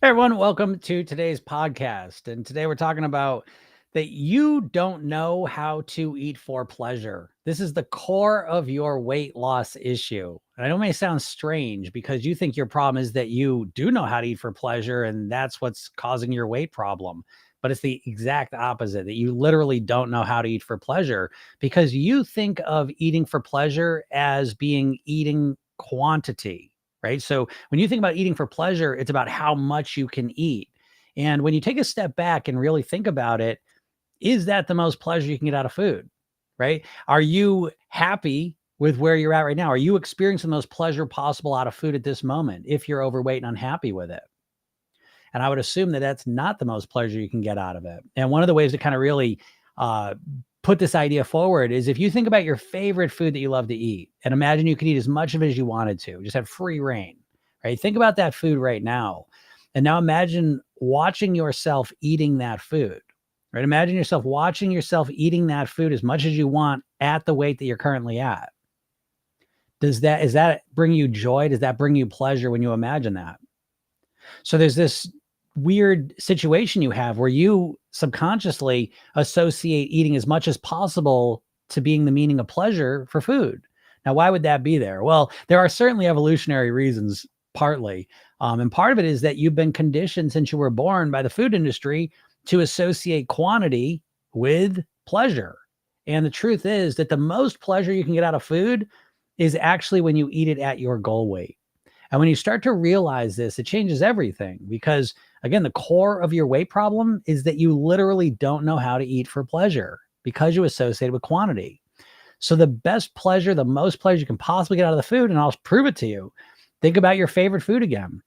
Hey everyone, welcome to today's podcast. And today we're talking about that you don't know how to eat for pleasure. This is the core of your weight loss issue. And I know it may sound strange because you think your problem is that you do know how to eat for pleasure and that's what's causing your weight problem. But it's the exact opposite, that you literally don't know how to eat for pleasure because you think of eating for pleasure as being eating quantity, right? So when you think about eating for pleasure, it's about how much you can eat. And when you take a step back and really think about it, is that the most pleasure you can get out of food, right? Are you happy with where you're at right now? Are you experiencing the most pleasure possible out of food at this moment if you're overweight and unhappy with it? And I would assume that that's not the most pleasure you can get out of it. And one of the ways to kind of really uh, put this idea forward is if you think about your favorite food that you love to eat and imagine you could eat as much of it as you wanted to, just have free reign, right? Think about that food right now. And now imagine watching yourself eating that food, right? Imagine yourself watching yourself eating that food as much as you want at the weight that you're currently at. Does that bring you joy? Does that bring you pleasure when you imagine that? So there's this weird situation you have where you subconsciously associate eating as much as possible to being the meaning of pleasure for food. Now, why would that be there? Well, there are certainly evolutionary reasons, partly. And part of it is that you've been conditioned since you were born by the food industry to associate quantity with pleasure. And the truth is that the most pleasure you can get out of food is actually when you eat it at your goal weight. And when you start to realize this, it changes everything because, again, the core of your weight problem is that you literally don't know how to eat for pleasure because you associate it with quantity. So the best pleasure, the most pleasure you can possibly get out of the food, and I'll prove it to you. Think about your favorite food again.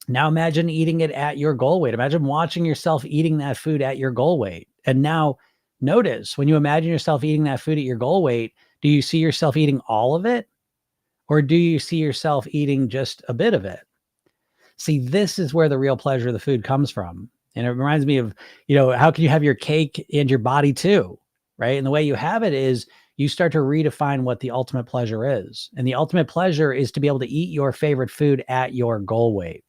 Now imagine eating it at your goal weight. Imagine watching yourself eating that food at your goal weight. And now notice when you imagine yourself eating that food at your goal weight, do you see yourself eating all of it? Or do you see yourself eating just a bit of it? See, this is where the real pleasure of the food comes from. And it reminds me of, how can you have your cake and your body too, right? And the way you have it is you start to redefine what the ultimate pleasure is. And the ultimate pleasure is to be able to eat your favorite food at your goal weight.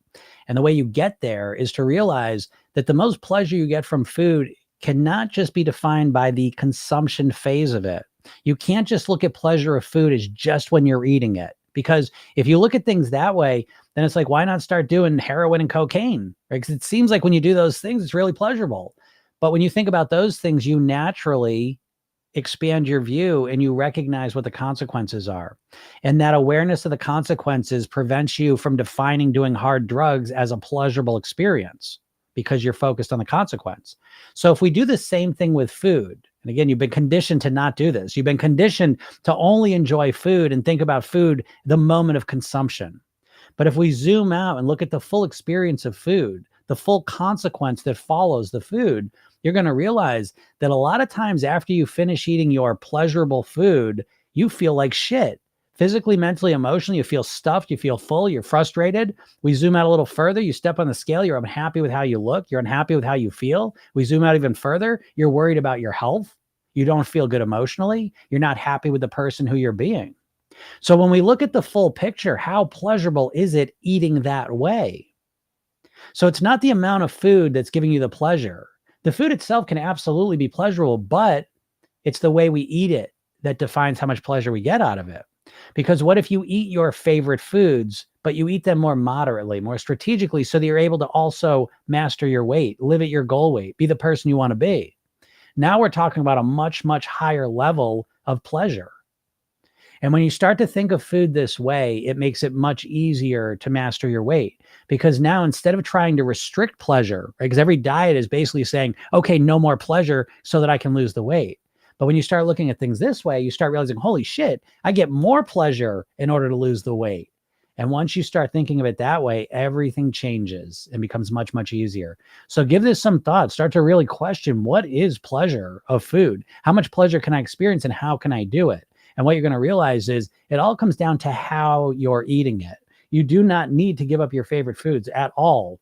And the way you get there is to realize that the most pleasure you get from food cannot just be defined by the consumption phase of it. You can't just look at pleasure of food as just when you're eating it. Because if you look at things that way, then it's like, why not start doing heroin and cocaine? Right? Because it seems like when you do those things, it's really pleasurable. But when you think about those things, you naturally expand your view and you recognize what the consequences are. And that awareness of the consequences prevents you from defining doing hard drugs as a pleasurable experience because you're focused on the consequence. So if we do the same thing with food, and again, you've been conditioned to not do this. You've been conditioned to only enjoy food and think about food the moment of consumption. But if we zoom out and look at the full experience of food, the full consequence that follows the food, you're going to realize that a lot of times after you finish eating your pleasurable food, you feel like shit. Physically, mentally, emotionally, you feel stuffed, you feel full, you're frustrated. We zoom out a little further, you step on the scale, you're unhappy with how you look, you're unhappy with how you feel. We zoom out even further, you're worried about your health. You don't feel good emotionally. You're not happy with the person who you're being. So when we look at the full picture, how pleasurable is it eating that way? So it's not the amount of food that's giving you the pleasure. The food itself can absolutely be pleasurable, but it's the way we eat it that defines how much pleasure we get out of it. Because what if you eat your favorite foods, but you eat them more moderately, more strategically, so that you're able to also master your weight, live at your goal weight, be the person you want to be? Now we're talking about a much, much higher level of pleasure. And when you start to think of food this way, it makes it much easier to master your weight because now instead of trying to restrict pleasure, right, because every diet is basically saying, okay, no more pleasure so that I can lose the weight. But when you start looking at things this way, you start realizing, holy shit, I get more pleasure in order to lose the weight. And once you start thinking of it that way, everything changes and becomes much, much easier. So give this some thought. Start to really question, what is pleasure of food? How much pleasure can I experience and how can I do it? And what you're going to realize is it all comes down to how you're eating it. You do not need to give up your favorite foods at all.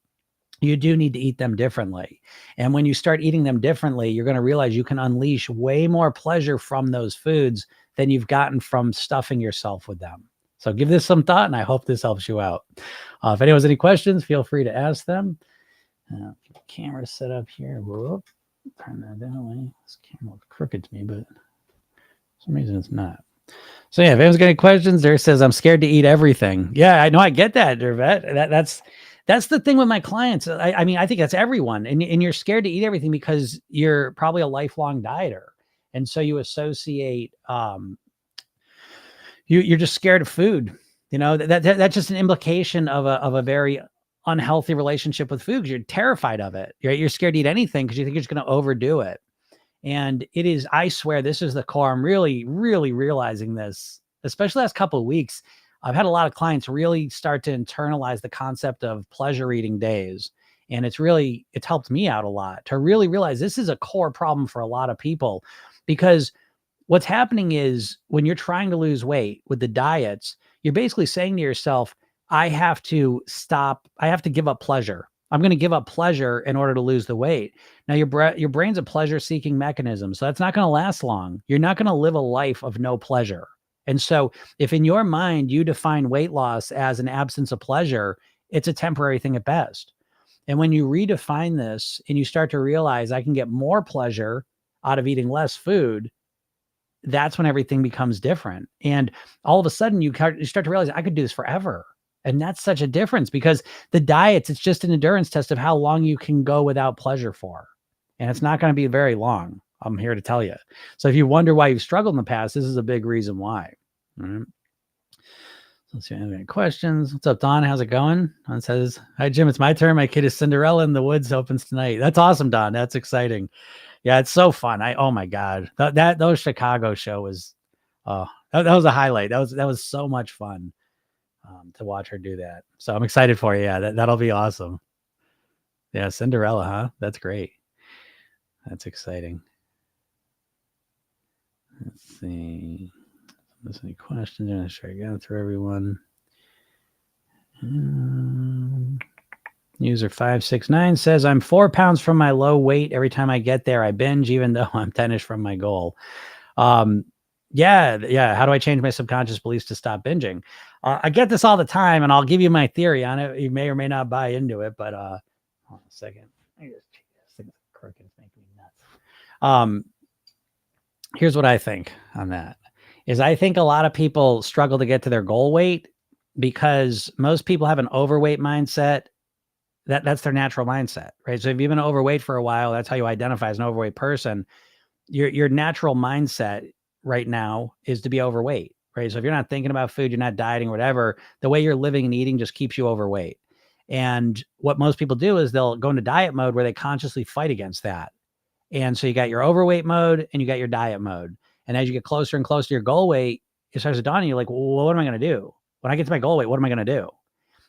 You do need to eat them differently. And when you start eating them differently, you're going to realize you can unleash way more pleasure from those foods than you've gotten from stuffing yourself with them. So give this some thought, and I hope this helps you out. If anyone has any questions, feel free to ask them. Camera set up here. Whoop. Turn that away. This camera looks crooked to me, but for some reason it's not. So yeah, if anyone's got any questions, there says, I'm scared to eat everything. Yeah, I know. I get that, Dervet. That's the thing with my clients. I mean, I think that's everyone. And you're scared to eat everything because you're probably a lifelong dieter. And so you associate, you're just scared of food. You know, that's just an implication of a very unhealthy relationship with food, because you're terrified of it. You're scared to eat anything because you think you're just going to overdo it. And it is, I swear, this is the core. I'm really, really realizing this, especially last couple of weeks. I've had a lot of clients really start to internalize the concept of pleasure eating days. And it's helped me out a lot to really realize this is a core problem for a lot of people, because what's happening is when you're trying to lose weight with the diets, you're basically saying to yourself, I have to stop. I have to give up pleasure. I'm going to give up pleasure in order to lose the weight. Now, your brain's a pleasure-seeking mechanism, so that's not going to last long. You're not going to live a life of no pleasure. And so if in your mind you define weight loss as an absence of pleasure, it's a temporary thing at best. And when you redefine this and you start to realize I can get more pleasure out of eating less food, that's when everything becomes different. And all of a sudden you start to realize I could do this forever. And that's such a difference, because the diets, it's just an endurance test of how long you can go without pleasure for. And it's not going to be very long. I'm here to tell you. So if you wonder why you've struggled in the past, this is a big reason why. All right. Let's see if I have any questions. What's up, Don? How's it going? Don says, hi, Jim. It's my turn. My kid is Cinderella in the Woods opens tonight. That's awesome, Don. That's exciting. Yeah, it's so fun. Oh my God. Those Chicago show was, that was a highlight. That was so much fun. To watch her do that. So I'm excited for you. Yeah, that'll be awesome. Yeah, Cinderella, huh? That's great. That's exciting. Let's see. If there's any questions? I'm going to try to get through everyone. User 569 says, I'm 4 pounds from my low weight. Every time I get there, I binge, even though I'm 10-ish from my goal. Yeah. How do I change my subconscious beliefs to stop binging? I get this all the time, and I'll give you my theory on it. You may or may not buy into it, but hold on a second. I just this thing's crooked. It's making me nuts. Here's what I think on that is I think a lot of people struggle to get to their goal weight because most people have an overweight mindset. That's their natural mindset, right? So if you've been overweight for a while, that's how you identify as an overweight person. Your natural mindset right now is to be overweight, right? So if you're not thinking about food, you're not dieting, whatever, the way you're living and eating just keeps you overweight. And what most people do is they'll go into diet mode where they consciously fight against that. And so you got your overweight mode and you got your diet mode. And as you get closer and closer to your goal weight, it starts to dawn on you like, well, what am I going to do? When I get to my goal weight, what am I going to do?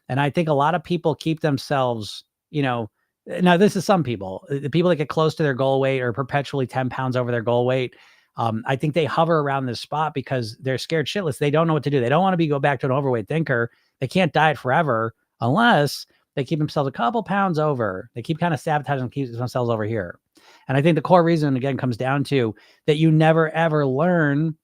And I think a lot of people keep themselves, now this is some people, the people that get close to their goal weight are perpetually 10 pounds over their goal weight. I think they hover around this spot because they're scared shitless. They don't know what to do. They don't want to go back to an overweight thinker. They can't diet forever unless they keep themselves a couple pounds over. They keep kind of sabotaging and keep themselves over here. And I think the core reason, again, comes down to that you never, ever learn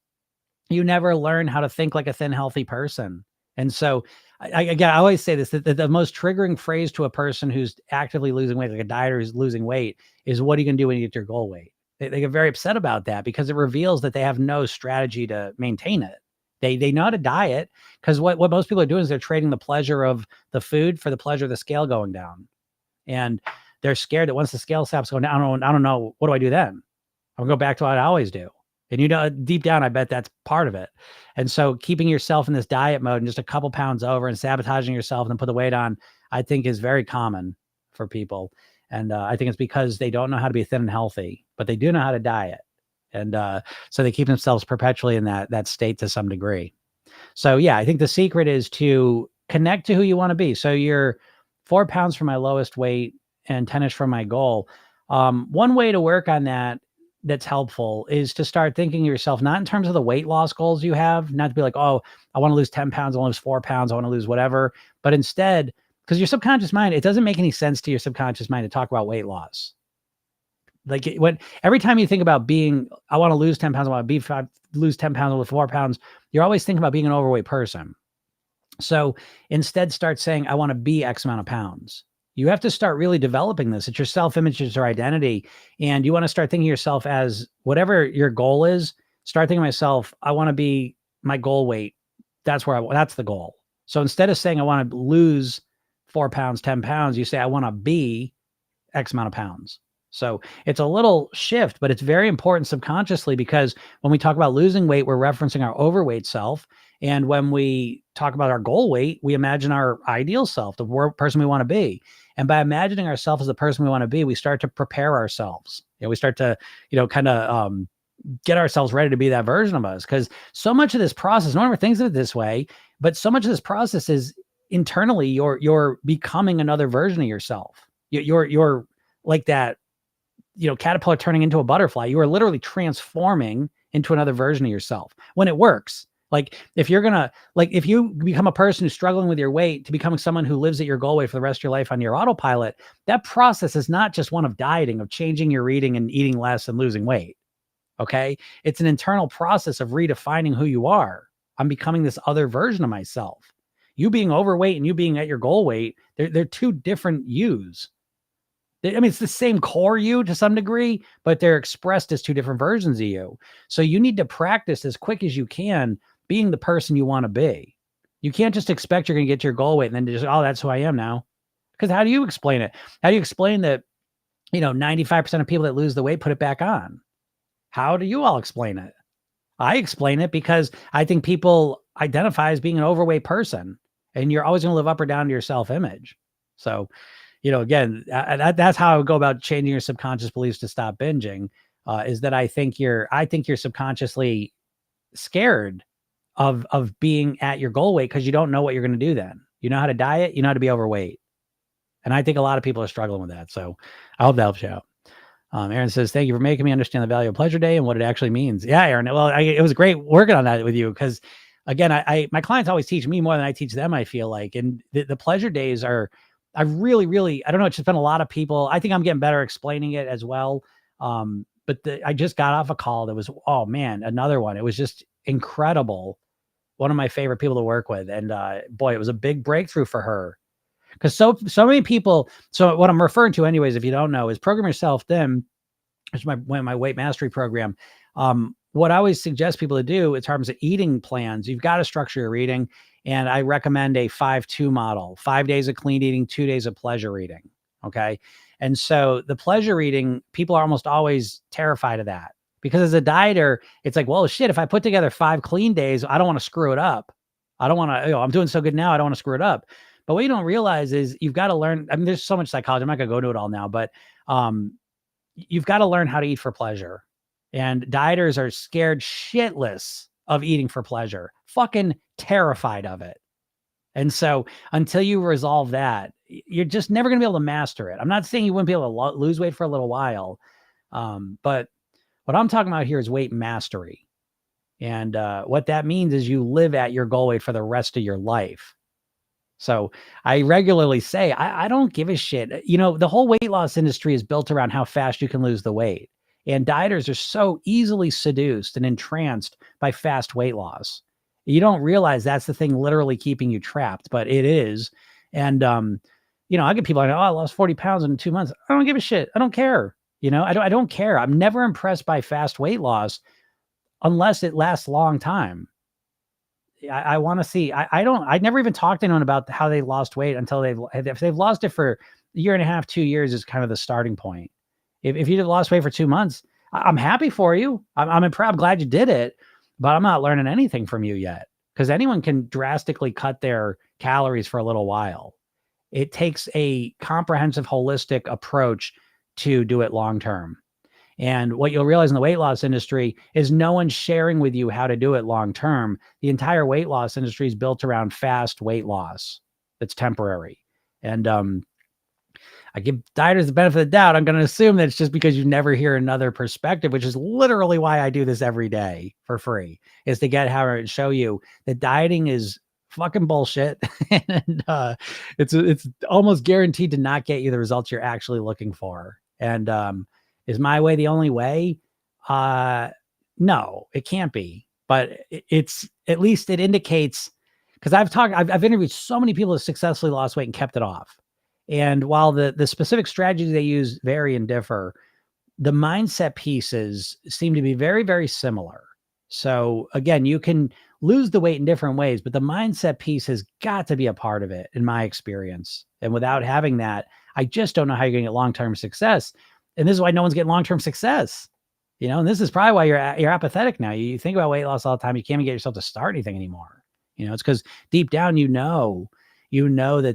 how to think like a thin, healthy person. And so I always say this, that the most triggering phrase to a person who's actively losing weight, like a dieter who's losing weight, is what are you going to do when you get your goal weight? They get very upset about that because it reveals that they have no strategy to maintain it. They know how to diet because what most people are doing is they're trading the pleasure of the food for the pleasure of the scale going down. And they're scared that once the scale stops going down, I don't know, what do I do then? I'll go back to what I always do. And deep down, I bet that's part of it. And so keeping yourself in this diet mode and just a couple pounds over and sabotaging yourself and then put the weight on, I think is very common for people. And I think it's because they don't know how to be thin and healthy, but they do know how to diet. And so they keep themselves perpetually in that state to some degree. So yeah, I think the secret is to connect to who you want to be. So you're 4 pounds from my lowest weight and 10-ish from my goal. One way to work on that's helpful is to start thinking of yourself, not in terms of the weight loss goals you have, not to be like, oh, I want to lose 10 pounds, I want to lose 4 pounds, I want to lose whatever, but instead, because your subconscious mind, it doesn't make any sense to your subconscious mind to talk about weight loss. Like every time you think about I want to lose 10 pounds, I want to lose 10 pounds, or 4 pounds, you're always thinking about being an overweight person. So instead, start saying, I want to be X amount of pounds. You have to start really developing this. It's your self-image, it's your identity. And you want to start thinking of yourself as whatever your goal is. Start thinking of myself, I want to be my goal weight. That's the goal. So instead of saying I want to lose 4 pounds, 10 pounds, you say I want to be X amount of pounds. So it's a little shift, but it's very important subconsciously, because when we talk about losing weight, we're referencing our overweight self. And when we talk about our goal weight, we imagine our ideal self, the person we want to be. And by imagining ourselves as the person we want to be, we start to prepare ourselves. We start to, kind of get ourselves ready to be that version of us. Because so much of this process, no one ever thinks of it this way, but so much of this process is internally you're becoming another version of yourself. You're like that, caterpillar turning into a butterfly. You are literally transforming into another version of yourself when it works. Like if you become a person who's struggling with your weight to becoming someone who lives at your goal weight for the rest of your life on your autopilot, that process is not just one of dieting, of changing your eating and eating less and losing weight. Okay. It's an internal process of redefining who you are. I'm becoming this other version of myself. You being overweight and you being at your goal weight, they're two different yous. I mean, it's the same core you to some degree, but they're expressed as two different versions of you. So you need to practice as quick as you can being the person you want to be. You can't just expect you're going to get to your goal weight and then just, oh, that's who I am now. Because how do you explain it? How do you explain that, 95% of people that lose the weight put it back on? How do you all explain it? I explain it because I think people identify as being an overweight person, and you're always going to live up or down to your self-image. So, again, that's how I would go about changing your subconscious beliefs to stop binging. Is that I think you're subconsciously scared of being at your goal weight because you don't know what you're going to do then. You know how to diet, you know how to be overweight. And I think a lot of people are struggling with that. So I hope that helps you out. Aaron says, thank you for making me understand the value of pleasure day and what it actually means. Yeah, Aaron. Well, it was great working on that with you because, again, my clients always teach me more than I teach them, I feel like. And the pleasure days are, I really, really, I don't know, it's just been a lot of people. I think I'm getting better explaining it as well. But I just got off a call that was, oh man, another one. It was just incredible. One of my favorite people to work with. And boy, it was a big breakthrough for her. Because so many people, so what I'm referring to anyways, if you don't know, is Program Yourself Thin, which is my weight mastery program. What I always suggest people to do in terms of eating plans, you've got to structure your eating. And I recommend a 5-2 model, 5 days of clean eating, 2 days of pleasure eating. Okay. And so the pleasure eating, people are almost always terrified of that because as a dieter, it's like, well, shit, if I put together 5 clean days, I don't want to screw it up. I don't want to, I'm doing so good now. I don't want to screw it up. But what you don't realize is you've got to learn. I mean, there's so much psychology. I'm not going to go to it all now, but you've got to learn how to eat for pleasure. And dieters are scared shitless of eating for pleasure, fucking terrified of it. And so until you resolve that, you're just never going to be able to master it. I'm not saying you wouldn't be able to lose weight for a little while. But what I'm talking about here is weight mastery. And what that means is you live at your goal weight for the rest of your life. So I regularly say, I don't give a shit. The whole weight loss industry is built around how fast you can lose the weight. And dieters are so easily seduced and entranced by fast weight loss. You don't realize that's the thing literally keeping you trapped, but it is. And, I get people like, oh, I lost 40 pounds in 2 months. I don't give a shit. I don't care. I don't care. I'm never impressed by fast weight loss unless it lasts a long time. I want to see. I never even talked to anyone about how they lost weight until if they've lost it for a year and a half, 2 years is kind of the starting point. If you've lost weight for 2 months, I'm happy for you. I'm glad you did it, but I'm not learning anything from you yet because anyone can drastically cut their calories for a little while. It takes a comprehensive, holistic approach to do it long term. And what you'll realize in the weight loss industry is no one's sharing with you how to do it long term. The entire weight loss industry is built around fast weight loss that's temporary. And I give dieters the benefit of the doubt. I'm going to assume that it's just because you never hear another perspective, which is literally why I do this every day for free, is to get how to show you that dieting is fucking bullshit. And it's almost guaranteed to not get you the results you're actually looking for. And is my way the only way? No, it can't be. But it's at least it indicates because I've interviewed so many people who successfully lost weight and kept it off. And while the specific strategies they use vary and differ, the mindset pieces seem to be very, very similar. So again, you can lose the weight in different ways, but the mindset piece has got to be a part of it in my experience. And without having that, I just don't know how you're going to get long-term success. And this is why no one's getting long-term success. And this is probably why you're apathetic now. You think about weight loss all the time. You can't even get yourself to start anything anymore. It's because deep down, that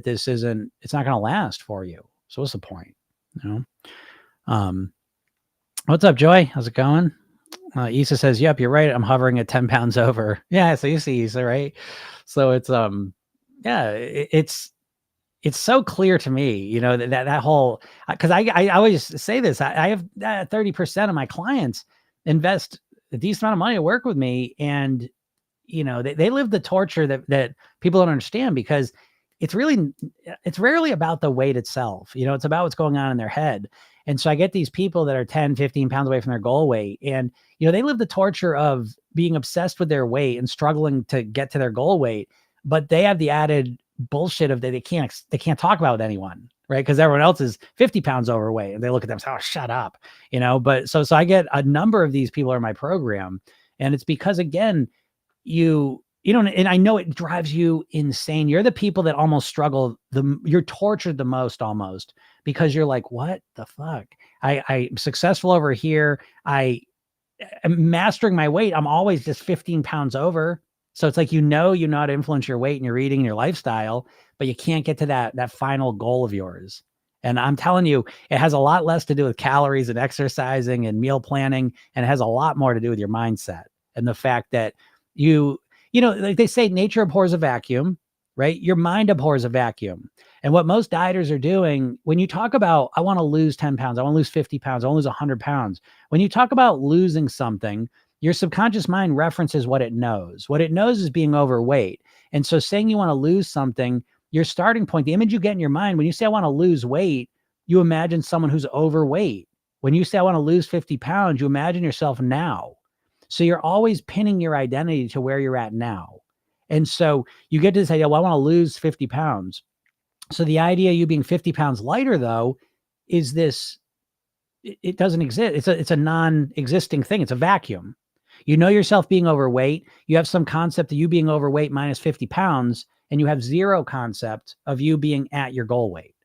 it's not going to last for you. So what's the point? What's up, Joy? How's it going? Issa says, yep, you're right. I'm hovering at 10 pounds over. Yeah. So you see Issa, right? So it's, it's so clear to me, that whole, cause I always say this, I have 30% of my clients invest a decent amount of money to work with me. And, they live the torture that people don't understand, because it's rarely about the weight itself. It's about what's going on in their head. And so I get these people that are 10, 15 pounds away from their goal weight. And, they live the torture of being obsessed with their weight and struggling to get to their goal weight. But they have the added bullshit of that they can't talk about with anyone, right? Because everyone else is 50 pounds overweight and they look at them and say, oh, shut up, But so I get a number of these people in my program. And it's because, again, and I know it drives you insane. You're the people that almost struggle, you're tortured the most almost, because you're like, what the fuck? I'm successful over here. I am mastering my weight. I'm always just 15 pounds over. So it's like, you know how to influence your weight and your eating and your lifestyle, but you can't get to that final goal of yours. And I'm telling you, it has a lot less to do with calories and exercising and meal planning. And it has a lot more to do with your mindset and the fact that like they say, nature abhors a vacuum, right? Your mind abhors a vacuum. And what most dieters are doing, when you talk about, I want to lose 10 pounds, I want to lose 50 pounds, I want to lose 100 pounds. When you talk about losing something, your subconscious mind references what it knows. What it knows is being overweight. And so saying you want to lose something, your starting point, the image you get in your mind, when you say, I want to lose weight, you imagine someone who's overweight. When you say, I want to lose 50 pounds, you imagine yourself now. So you're always pinning your identity to where you're at now. And so you get to this idea, well, I want to lose 50 pounds. So the idea of you being 50 pounds lighter, though, is this, it doesn't exist. It's a non-existing thing. It's a vacuum. You know yourself being overweight. You have some concept of you being overweight minus 50 pounds, and you have zero concept of you being at your goal weight.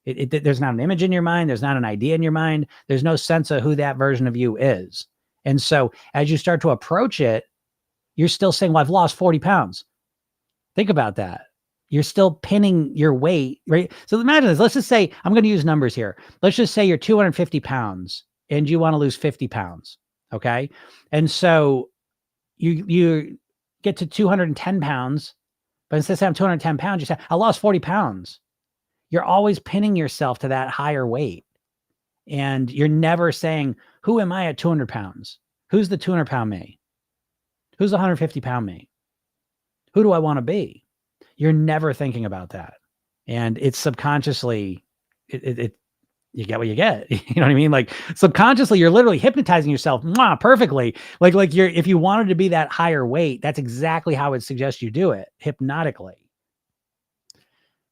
There's not an image in your mind. There's not an idea in your mind. There's no sense of who that version of you is. And so as you start to approach it, you're still saying, well, I've lost 40 pounds. Think about that. You're still pinning your weight, right? So imagine this. Let's just say, I'm going to use numbers here. Let's just say you're 250 pounds and you want to lose 50 pounds. Okay. And so you get to 210 pounds, but instead of saying I'm 210 pounds, you say, I lost 40 pounds. You're always pinning yourself to that higher weight. And you're never saying, who am I at 200 pounds? Who's the 200 pound me? Who's the 150 pound me? Who do I want to be? You're never thinking about that. And it's subconsciously, you get what you get. You know what I mean? Like subconsciously, you're literally hypnotizing yourself perfectly. Like if you wanted to be that higher weight, that's exactly how it suggests you do it, hypnotically.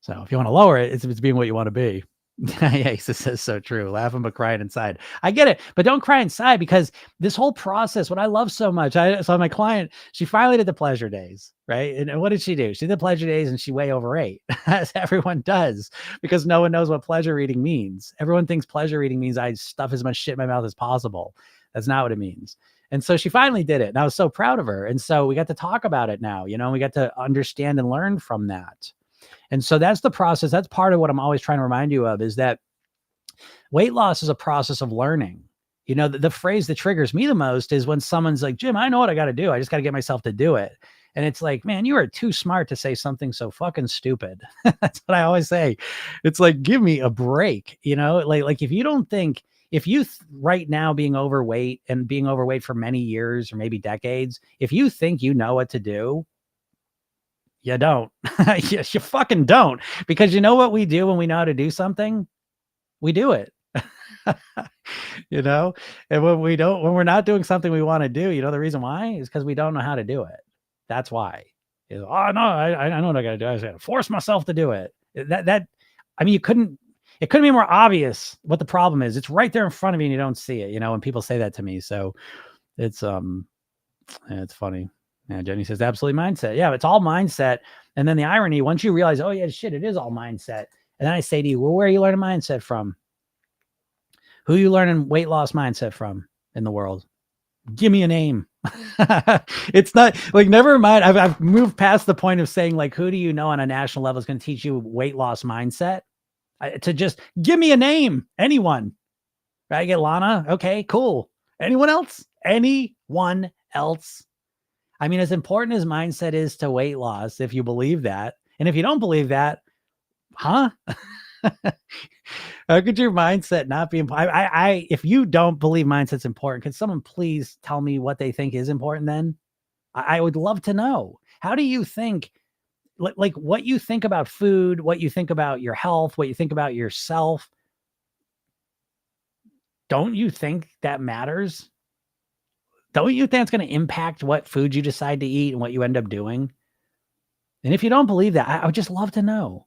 So if you want to lower it, it's being what you want to be. Yeah, he says so true. Laughing but crying inside. I get it, but don't cry inside, because this whole process, what I love so much, so my client, she finally did the pleasure days, right? And what did she do? She did the pleasure days and she way overate, as everyone does, because no one knows what pleasure eating means. Everyone thinks pleasure eating means I stuff as much shit in my mouth as possible. That's not what it means. And so she finally did it. And I was so proud of her. And so we got to talk about it now, we got to understand and learn from that. And so that's the process. That's part of what I'm always trying to remind you of, is that weight loss is a process of learning. The phrase that triggers me the most is when someone's like, Jim, I know what I got to do. I just got to get myself to do it. And it's like, man, you are too smart to say something so fucking stupid. That's what I always say. It's like, give me a break. Like if you don't think, right now being overweight for many years or maybe decades, if you think you know what to do, you don't. Yes, you fucking don't. Because you know what we do when we know how to do something? We do it. And when we're not doing something we want to do, the reason why is because we don't know how to do it. That's why. He's, oh no, I know what I got to do. I just got to force myself to do it. I mean, it couldn't be more obvious what the problem is. It's right there in front of you and you don't see it, when people say that to me. So it's, it's funny. Yeah. Jenny says, absolutely mindset. Yeah. It's all mindset. And then the irony, once you realize, oh yeah, shit, it is all mindset. And then I say to you, well, where are you learning mindset from? Who are you learning weight loss mindset from in the world? Give me a name. It's not like, never mind. I've moved past the point of saying like, who do you know on a national level is going to teach you weight loss mindset? To just give me a name. Anyone. Right? I get Lana. Okay, cool. Anyone else? Anyone else? I mean, as important as mindset is to weight loss, if you believe that, and if you don't believe that, huh? How could your mindset not be important? If you don't believe mindset's important, can someone please tell me what they think is important then? I would love to know. How do you think, like what you think about food, what you think about your health, what you think about yourself? Don't you think that matters? Don't you think it's going to impact what food you decide to eat and what you end up doing? And if you don't believe that, I would just love to know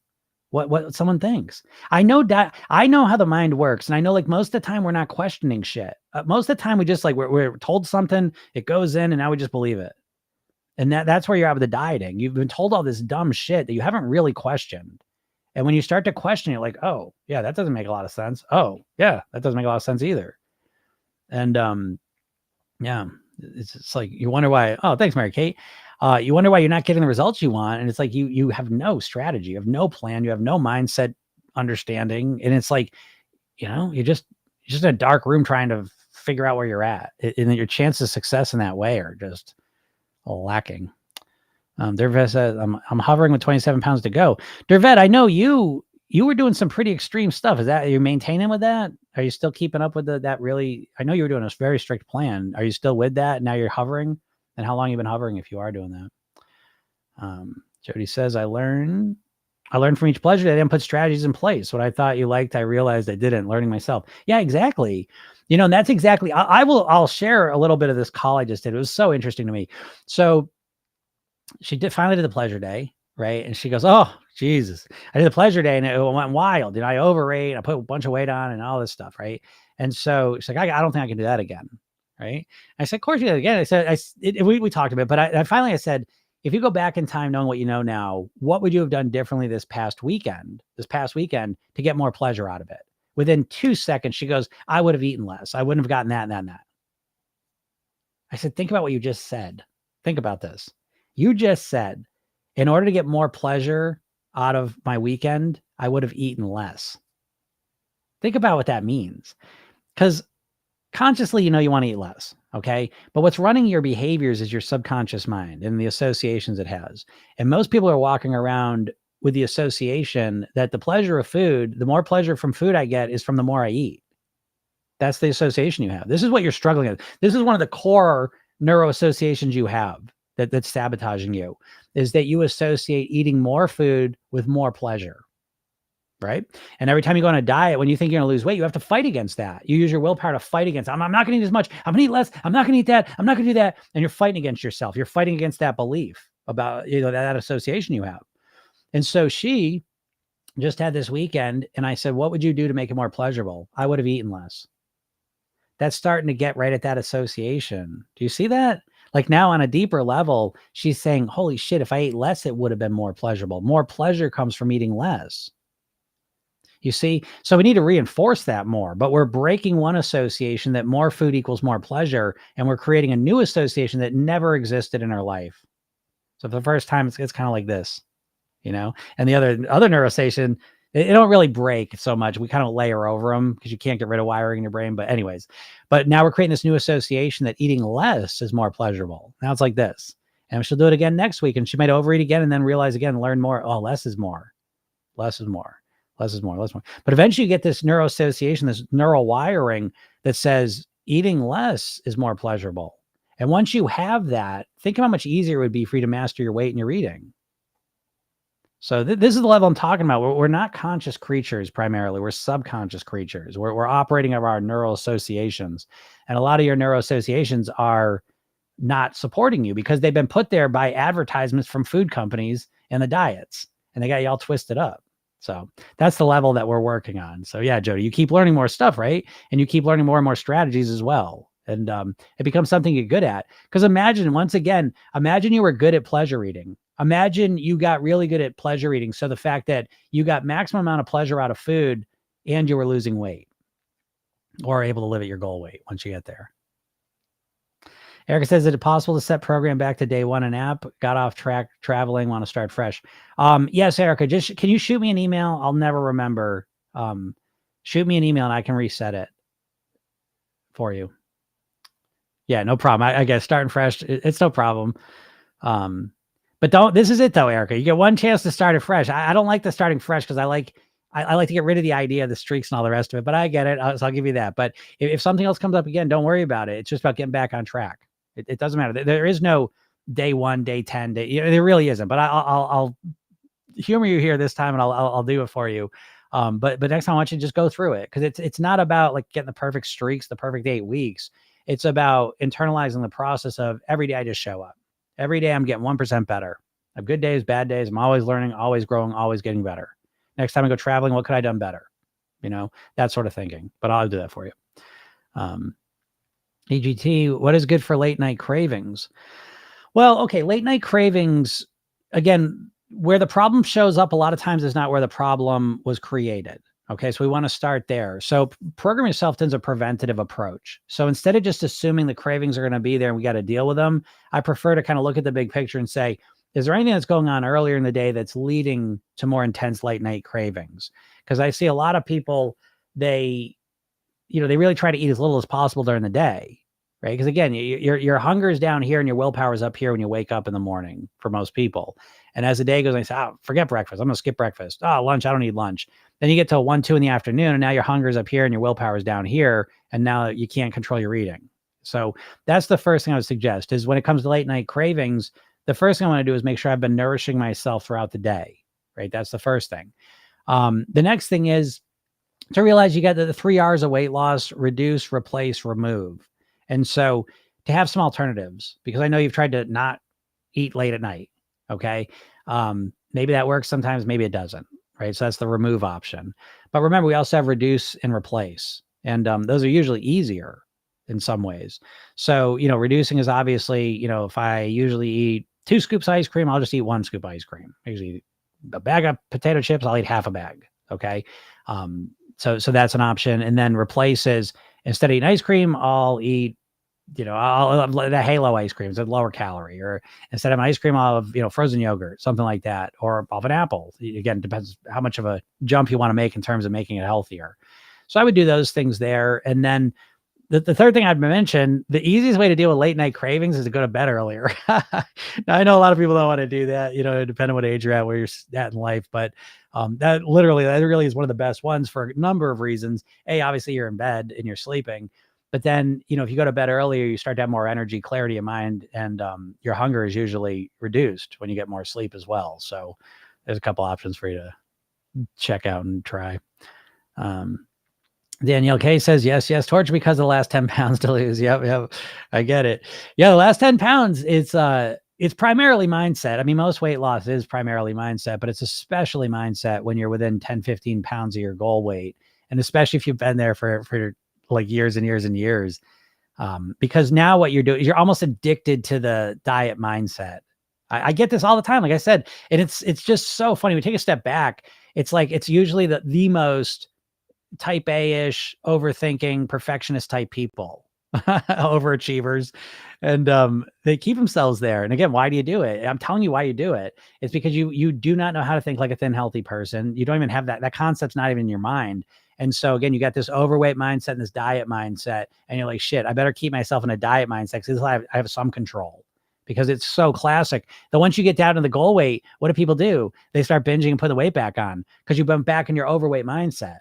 what someone thinks. I know how the mind works. And I know like most of the time we're not questioning shit. Most of the time we just like, we're told something, it goes in and now we just believe it. And that's where you're at with the dieting. You've been told all this dumb shit that you haven't really questioned. And when you start to question it, like, oh yeah, that doesn't make a lot of sense. Oh yeah, that doesn't make a lot of sense either. And, yeah, it's like, you wonder why. Oh, thanks, Mary Kate. You wonder why you're not getting the results you want. And it's like, you have no strategy, you have no plan, you have no mindset understanding. And it's like, you're just in a dark room trying to figure out where you're at. And your chances of success in that way are just lacking. Dervet says, I'm hovering with 27 pounds to go. Dervet, I know you were doing some pretty extreme stuff. Is that, are you maintaining with that? Are you still keeping up with that really? I know you were doing a very strict plan. Are you still with that? Now you're hovering? And how long you been hovering if you are doing that? Jody says, I learned from each pleasure that I didn't put strategies in place. What I thought you liked, I realized I didn't. Learning myself. Yeah, exactly. And that's exactly, I'll share a little bit of this call I just did. It was so interesting to me. So she finally did the pleasure day, right? And she goes, oh, Jesus, I did the pleasure day and it went wild. I overate, I put a bunch of weight on and all this stuff, right? And so she's like, I don't think I can do that again, right? I said, of course you did it again. I said, we talked about it, but I finally said, if you go back in time knowing what you know now, what would you have done differently this past weekend to get more pleasure out of it? Within 2 seconds, she goes, I would have eaten less. I wouldn't have gotten that and that and that. I said, think about what you just said. Think about this. You just said, in order to get more pleasure out of my weekend, I would have eaten less. Think about what that means. Because consciously, you want to eat less. Okay. But what's running your behaviors is your subconscious mind and the associations it has. And most people are walking around with the association that the pleasure of food, the more pleasure from food I get is from the more I eat. That's the association you have. This is what you're struggling with. This is one of the core neuroassociations you have that's sabotaging you, is that you associate eating more food with more pleasure, right? And every time you go on a diet, when you think you're going to lose weight, you have to fight against that. You use your willpower to fight against, I'm not going to eat as much. I'm going to eat less. I'm not going to eat that. I'm not going to do that. And you're fighting against yourself. You're fighting against that belief about, that association you have. And so she just had this weekend and I said, what would you do to make it more pleasurable? I would have eaten less. That's starting to get right at that association. Do you see that? Like now on a deeper level, she's saying, holy shit, if I ate less, it would have been more pleasurable. More pleasure comes from eating less. You see? So we need to reinforce that more, but we're breaking one association that more food equals more pleasure. And we're creating a new association that never existed in our life. So for the first time, it's kind of like this, and the other neuroassociation, it don't really break so much. We kind of layer over them because you can't get rid of wiring in your brain. But anyways, now we're creating this new association that eating less is more pleasurable. Now it's like this. And she'll do it again next week. And she might overeat again and then realize again, learn more. Oh, less is more. Less is more. Less is more. Less is more. But eventually you get this neuroassociation, this neural wiring that says eating less is more pleasurable. And once you have that, think of how much easier it would be for you to master your weight and your eating. So this is the level I'm talking about. We're not conscious creatures primarily. We're subconscious creatures. We're operating of our neural associations. And a lot of your neural associations are not supporting you because they've been put there by advertisements from food companies and the diets, and they got you all twisted up. So that's the level that we're working on. So yeah, Jody, you keep learning more stuff, right? And you keep learning more and more strategies as well. And it becomes something you're good at. Because imagine, once again, imagine you were good at pleasure eating. Imagine you got really good at pleasure eating. So the fact that you got maximum amount of pleasure out of food and you were losing weight or able to live at your goal weight once you get there. Erica says, is it possible to set program back to day one and app? Got off track traveling, want to start fresh. Yes, Erica, just can you shoot me an email? I'll never remember. Shoot me an email and I can reset it for you. Yeah, no problem. I guess starting fresh, it's no problem. But this is it though, Erica. You get one chance to start it fresh. I don't like the starting fresh because I like to get rid of the idea of the streaks and all the rest of it, but I get it. So I'll give you that. But if something else comes up again, don't worry about it. It's just about getting back on track. It doesn't matter. There is no day 1, day 10, there really isn't, but I'll humor you here this time and I'll do it for you. But next time I want you to just go through it because it's not about like getting the perfect streaks, the perfect 8 weeks. It's about internalizing the process of every day I just show up. Every day I'm getting 1% better. I have good days, bad days. I'm always learning, always growing, always getting better. Next time I go traveling, what could I have done better? That sort of thinking, but I'll do that for you. EGT, what is good for late night cravings? Well, okay, late night cravings, again, where the problem shows up a lot of times is not where the problem was created. Okay, so we want to start there. So programming yourself is a preventative approach. So instead of just assuming the cravings are going to be there and we got to deal with them, I prefer to kind of look at the big picture and say, is there anything that's going on earlier in the day that's leading to more intense late night cravings? Because I see a lot of people, they really try to eat as little as possible during the day, right? Because again, your hunger is down here and your willpower is up here when you wake up in the morning for most people. And as the day goes, I say, forget breakfast. I'm going to skip breakfast. Lunch. I don't need lunch. Then you get to 1, 2 in the afternoon and now your hunger is up here and your willpower is down here. And now you can't control your eating. So that's the first thing I would suggest is when it comes to late night cravings, the first thing I want to do is make sure I've been nourishing myself throughout the day, right? That's the first thing. The next thing is to realize you got the 3 R's of weight loss: reduce, replace, remove. And so to have some alternatives, because I know you've tried to not eat late at night. Okay. Maybe that works sometimes, maybe it doesn't, right? So that's the remove option. But remember, we also have reduce and replace. And those are usually easier in some ways. So, reducing is obviously, if I usually eat 2 scoops of ice cream, I'll just eat 1 scoop of ice cream. I usually eat a bag of potato chips, I'll eat half a bag. Okay. So that's an option. And then replace is, instead of eating ice cream, I'll eat, I'll have the Halo ice cream. It's a lower calorie. Or instead of an ice cream, I'll have, frozen yogurt, something like that. Or I'll have an apple. Again, it depends how much of a jump you want to make in terms of making it healthier. So I would do those things there. And then the third thing I'd mention, the easiest way to deal with late night cravings is to go to bed earlier. Now, I know a lot of people don't want to do that, depending on what age you're at, where you're at in life. But that really is one of the best ones for a number of reasons. Obviously you're in bed and you're sleeping. But then, if you go to bed earlier, you start to have more energy, clarity of mind, and your hunger is usually reduced when you get more sleep as well. So there's a couple options for you to check out and try. Danielle K says, yes, torture because of the last 10 pounds to lose. Yep. I get it. Yeah. The last 10 pounds, it's primarily mindset. I mean, most weight loss is primarily mindset, but it's especially mindset when you're within 10, 15 pounds of your goal weight. And especially if you've been there for like years and years and years. Because now what you're doing is you're almost addicted to the diet mindset. I get this all the time. Like I said, and it's just so funny. We take a step back. It's like, it's usually the most type A-ish, overthinking, perfectionist type people, overachievers. And they keep themselves there. And again, why do you do it? I'm telling you why you do it. It's because you do not know how to think like a thin, healthy person. You don't even have that concept's not even in your mind. And so again, you got this overweight mindset and this diet mindset, and you're like, shit, I better keep myself in a diet mindset because I have some control, because it's so classic. Then once you get down to the goal weight, what do people do? They start binging and put the weight back on because you've been back in your overweight mindset.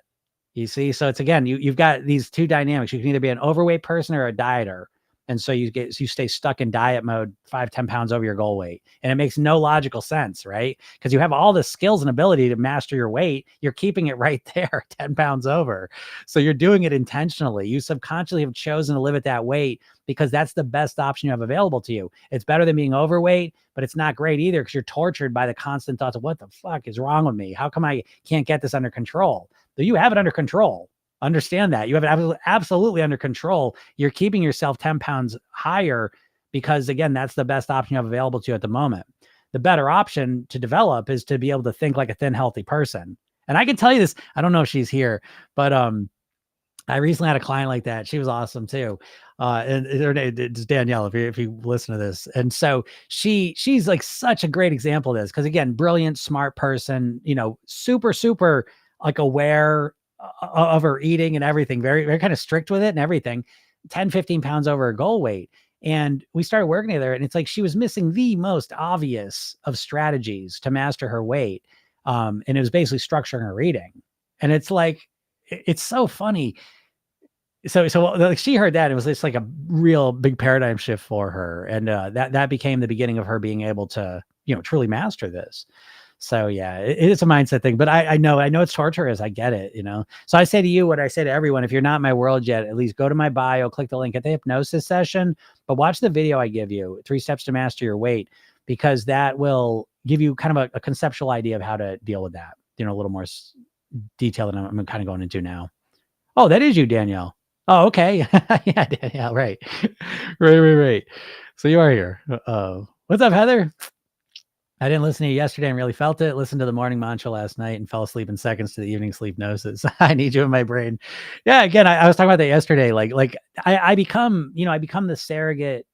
You see? So it's, again, you've got these two dynamics. You can either be an overweight person or a dieter. And so you stay stuck in diet mode 5-10 pounds over your goal weight. And it makes no logical sense, right? Because you have all the skills and ability to master your weight. You're keeping it right there, 10 pounds over. So you're doing it intentionally. You subconsciously have chosen to live at that weight because that's the best option you have available to you. It's better than being overweight, but it's not great either because you're tortured by the constant thoughts of what the fuck is wrong with me? How come I can't get this under control? So you have it under control. Understand that. You have it absolutely under control. You're keeping yourself 10 pounds higher because, again, that's the best option you have available to you at the moment. The better option to develop is to be able to think like a thin, healthy person. And I can tell you this, I don't know if she's here, but I recently had a client like that. She was awesome too. And her name is Danielle, if you listen to this. And so she's like such a great example of this. Cause again, brilliant, smart person, super, super like aware of her eating and everything, very, very kind of strict with it and everything, 10, 15 pounds over her goal weight. And we started working together and it's like, she was missing the most obvious of strategies to master her weight. And it was basically structuring her eating. And it's like, it's so funny. So like she heard that it was just like a real big paradigm shift for her. And that became the beginning of her being able to, truly master this. So yeah, it's a mindset thing, but I know it's torturous. I get it, So I say to you what I say to everyone, if you're not in my world yet, at least go to my bio, click the link at the hypnosis session, but watch the video I give you, 3 steps to master your weight, because that will give you kind of a conceptual idea of how to deal with that, a little more detail than I'm kind of going into now. Oh, that is you, Danielle. Oh, okay. Yeah, Danielle, right. Right. So you are here. What's up, Heather? I didn't listen to you yesterday and really felt it. Listened to the morning mantra last night and fell asleep in seconds to the evening sleep gnosis. I need you in my brain. Yeah, again, I was talking about that yesterday. Like I become the surrogate,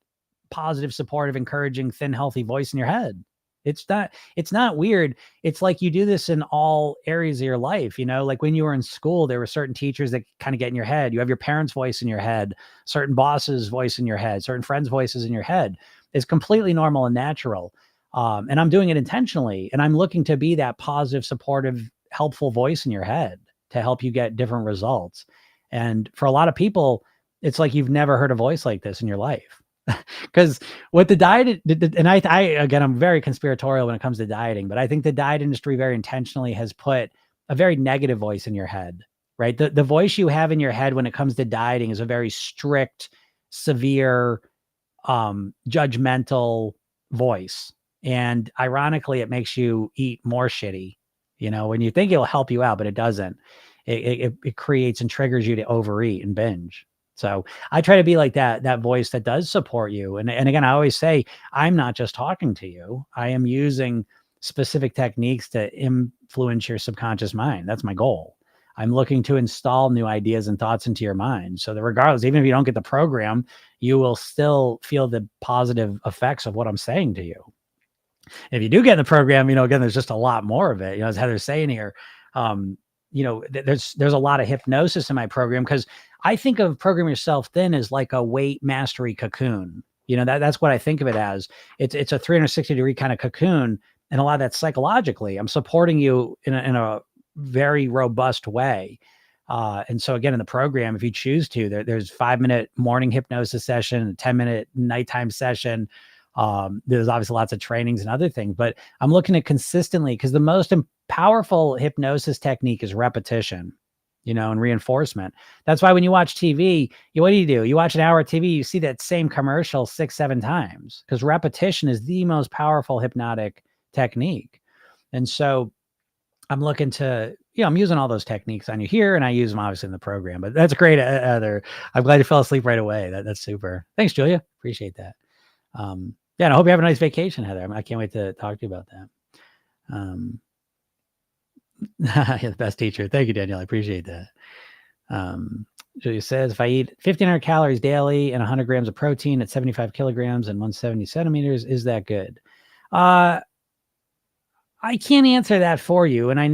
positive, supportive, encouraging, thin, healthy voice in your head. It's not weird. It's like you do this in all areas of your life. Like when you were in school, there were certain teachers that kind of get in your head. You have your parents' voice in your head, certain bosses' voice in your head, certain friends' voices in your head. It's completely normal and natural. And I'm doing it intentionally. And I'm looking to be that positive, supportive, helpful voice in your head to help you get different results. And for a lot of people, it's like you've never heard a voice like this in your life. Because what the diet, and I again, I'm very conspiratorial when it comes to dieting, but I think the diet industry very intentionally has put a very negative voice in your head, right? The voice you have in your head when it comes to dieting is a very strict, severe, judgmental voice. And ironically, it makes you eat more shitty, when you think it'll help you out, but it doesn't. It creates and triggers you to overeat and binge. So I try to be like that voice that does support you. And again, I always say, I'm not just talking to you. I am using specific techniques to influence your subconscious mind. That's my goal. I'm looking to install new ideas and thoughts into your mind. So that regardless, even if you don't get the program, you will still feel the positive effects of what I'm saying to you. If you do get in the program, again, there's just a lot more of it. As Heather's saying here, there's a lot of hypnosis in my program because I think of Program Yourself Thin as like a weight mastery cocoon. That's what I think of it as. It's a 360-degree kind of cocoon, and a lot of that psychologically. I'm supporting you in a very robust way. And so again, in the program, if you choose to, there's 5-minute morning hypnosis session, a 10-minute nighttime session. There's obviously lots of trainings and other things, but I'm looking at consistently because the most powerful hypnosis technique is repetition, and reinforcement. That's why when you watch TV, what do? You watch an hour of TV, you see that same commercial 6-7 times because repetition is the most powerful hypnotic technique. And so I'm looking to, I'm using all those techniques on you here, and I use them obviously in the program, but that's great. Heather, I'm glad you fell asleep right away. That's super. Thanks, Julia. Appreciate that. Yeah, and I hope you have a nice vacation, Heather. I can't wait to talk to you about that. You're the best teacher. Thank you, Danielle. I appreciate that. Julia says, if I eat 1,500 calories daily and 100 grams of protein at 75 kilograms and 170 centimeters, is that good? I can't answer that for you. And I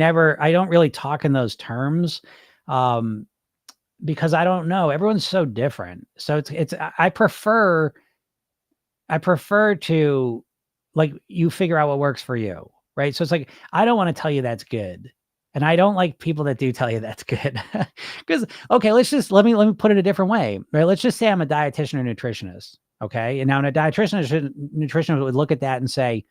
don't really talk in those terms because I don't know. Everyone's so different. So I prefer to like you figure out what works for you. Right. So it's like, I don't want to tell you that's good. And I don't like people that do tell you that's good. Because okay, let me put it a different way. Right? Let's just say I'm a dietitian or nutritionist. Okay. And now a nutritionist would look at that and say,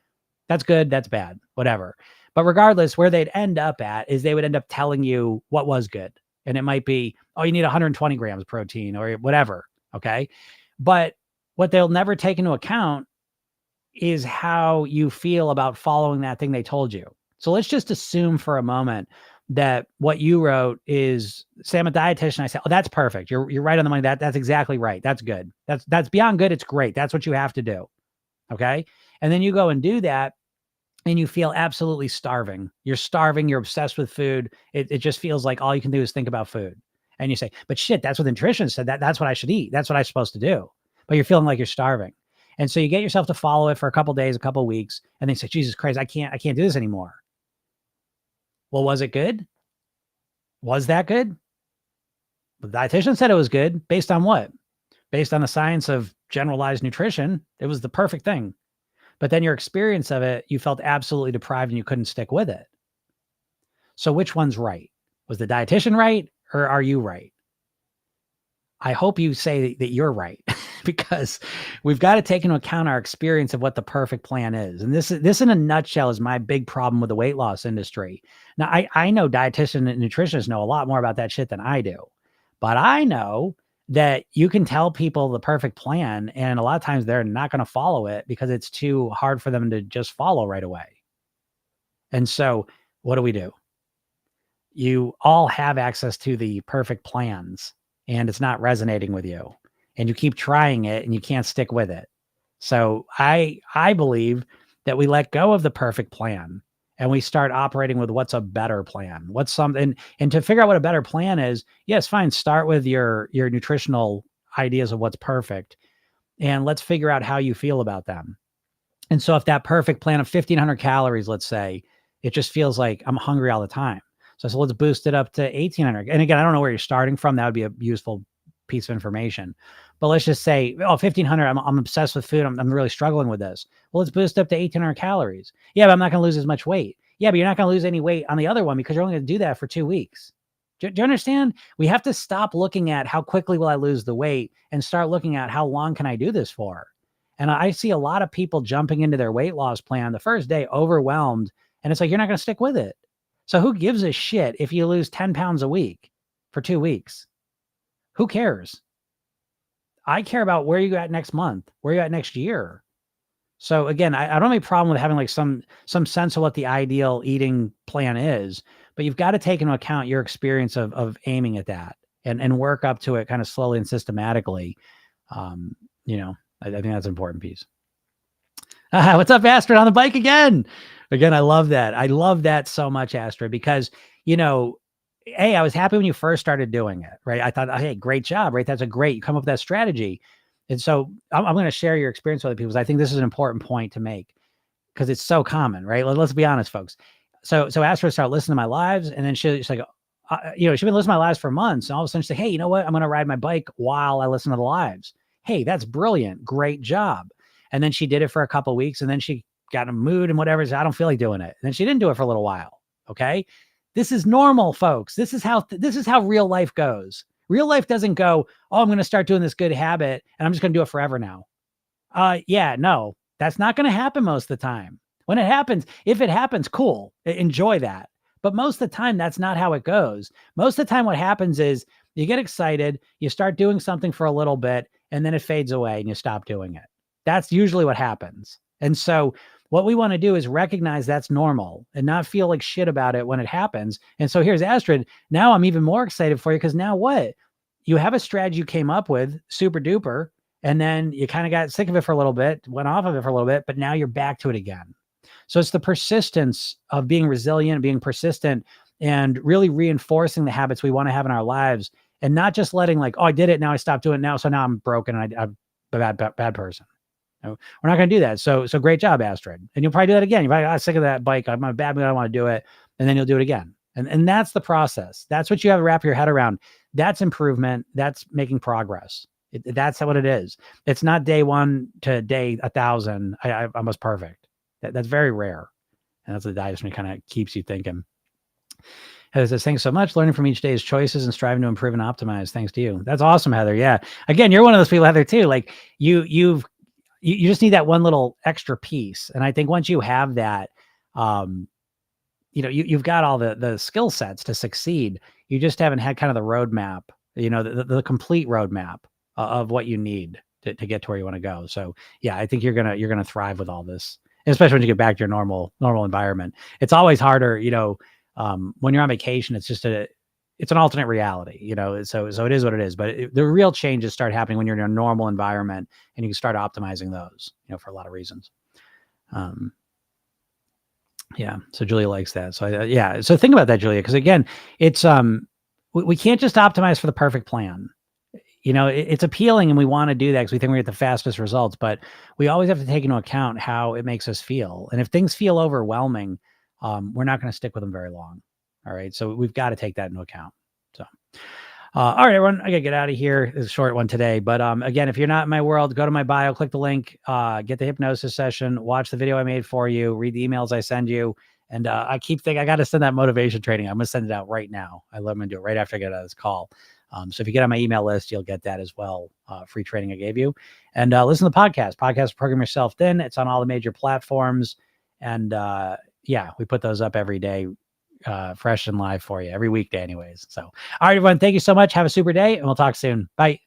that's good, that's bad, whatever. But regardless, where they'd end up at is they would end up telling you what was good. And it might be, oh, you need 120 grams of protein or whatever. Okay. But what they'll never take into account is how you feel about following that thing they told you. So let's just assume for a moment that what you wrote is, say I'm a dietitian. I say, oh, that's perfect. You're right on the money. That's exactly right. That's good. That's beyond good. It's great. That's what you have to do. Okay. And then you go and do that and you feel absolutely starving. You're starving. You're obsessed with food. It just feels like all you can do is think about food. And you say, but shit, that's what the nutrition said. That's what I should eat. That's what I'm supposed to do. But you're feeling like you're starving. And so you get yourself to follow it for a couple days, a couple weeks, and they say, Jesus Christ, I can't do this anymore. Well, was it good? Was that good? The dietitian said it was good. Based on what? Based on the science of generalized nutrition, it was the perfect thing. But then your experience of it, you felt absolutely deprived and you couldn't stick with it. So which one's right? Was the dietitian right or are you right? I hope you say that you're right because we've got to take into account our experience of what the perfect plan is. And this in a nutshell is my big problem with the weight loss industry. Now, I know dietitians and nutritionists know a lot more about that shit than I do, but I know that you can tell people the perfect plan and a lot of times they're not going to follow it because it's too hard for them to just follow right away. And so what do? You all have access to the perfect plans and it's not resonating with you and you keep trying it and you can't stick with it. So I believe that we let go of the perfect plan and we start operating with what's a better plan. What's something and to figure out what a better plan is, yes, fine, start with your nutritional ideas of what's perfect and let's figure out how you feel about them. And so if that perfect plan of 1,500 calories, let's say, it just feels like I'm hungry all the time. So let's boost it up to 1,800. And again, I don't know where you're starting from. That would be a useful piece of information. But let's just say, oh, 1,500, I'm obsessed with food. I'm really struggling with this. Well, let's boost up to 1,800 calories. Yeah, but I'm not going to lose as much weight. Yeah, but you're not going to lose any weight on the other one because you're only going to do that for 2 weeks. Do you understand? We have to stop looking at how quickly will I lose the weight and start looking at how long can I do this for? And I see a lot of people jumping into their weight loss plan the first day overwhelmed. And it's like, you're not going to stick with it. So who gives a shit if you lose 10 pounds a week for 2 weeks? Who cares? I care about where you at next month, where you at next year. So again, I don't have any problem with having like some sense of what the ideal eating plan is, but you've got to take into account your experience of aiming at that and work up to it kind of slowly and systematically. I think that's an important piece. What's up, Astrid, on the bike again? Again, I love that. I love that so much, Astrid, because, hey, I was happy when you first started doing it, right? I thought, hey, great job, right? That's you come up with that strategy. And so I'm going to share your experience with other people. I think this is an important point to make because it's so common, right? Let's be honest, folks. So Astrid started listening to my lives and then she's like, she's been listening to my lives for months. And all of a sudden she's like, hey, you know what? I'm going to ride my bike while I listen to the lives. Hey, that's brilliant. Great job. And then she did it for a couple of weeks and then she got in a mood and whatever. So I don't feel like doing it. And then she didn't do it for a little while. Okay. This is normal, folks. This is how real life goes. Real life doesn't go, oh, I'm going to start doing this good habit and I'm just going to do it forever now. Yeah, no, that's not going to happen most of the time. When it happens, if it happens, cool. Enjoy that. But most of the time, that's not how it goes. Most of the time, what happens is you get excited, you start doing something for a little bit, and then it fades away and you stop doing it. That's usually what happens. And so what we want to do is recognize that's normal and not feel like shit about it when it happens. And so here's Astrid. Now I'm even more excited for you because now what? You have a strategy you came up with, super duper, and then you kind of got sick of it for a little bit, went off of it for a little bit, but now you're back to it again. So it's the persistence of being resilient, being persistent, and really reinforcing the habits we want to have in our lives and not just letting like, oh, I did it. Now I stopped doing it now. So now I'm broken and I'm a bad person. No, we're not going to do that. So great job, Astrid. And you'll probably do that again. You're probably sick of that bike. I'm a bad mood. I don't want to do it. And then you'll do it again. And that's the process. That's what you have to wrap your head around. That's improvement. That's making progress. That's what it is. It's not day 1 to day 1,000. I was perfect. That's very rare. And that's the diet kind of keeps you thinking. Heather says, thanks so much. Learning from each day's choices and striving to improve and optimize. Thanks to you. That's awesome, Heather. Yeah. Again, you're one of those people, Heather, too. Like you just need that one little extra piece. And I think once you have that, you've got all the skill sets to succeed. You just haven't had kind of the roadmap, the complete roadmap of what you need to get to where you want to go. So yeah, I think you're going to thrive with all this, especially when you get back to your normal environment. It's always harder, when you're on vacation, it's an alternate reality, so it is what it is, but the real changes start happening when you're in a normal environment and you can start optimizing those, for a lot of reasons. Yeah. So Julia likes that. So yeah. So think about that, Julia, because again, it's, we can't just optimize for the perfect plan. It's appealing and we want to do that because we think we get the fastest results, but we always have to take into account how it makes us feel. And if things feel overwhelming, we're not going to stick with them very long. All right. So we've got to take that into account. So, all right, everyone, I gotta get out of here. It's a short one today, but again, if you're not in my world, go to my bio, click the link, get the hypnosis session, watch the video I made for you, read the emails I send you. And I keep thinking I got to send that motivation training. I'm going to send it out right now. I'm going to do it right after I get out of this call. So if you get on my email list, you'll get that as well. Free training I gave you. And listen to the podcast, Program Yourself Thin. It's on all the major platforms. And yeah, we put those up every day, fresh and live for you every weekday anyways. So, all right, everyone, thank you so much. Have a super day and we'll talk soon. Bye.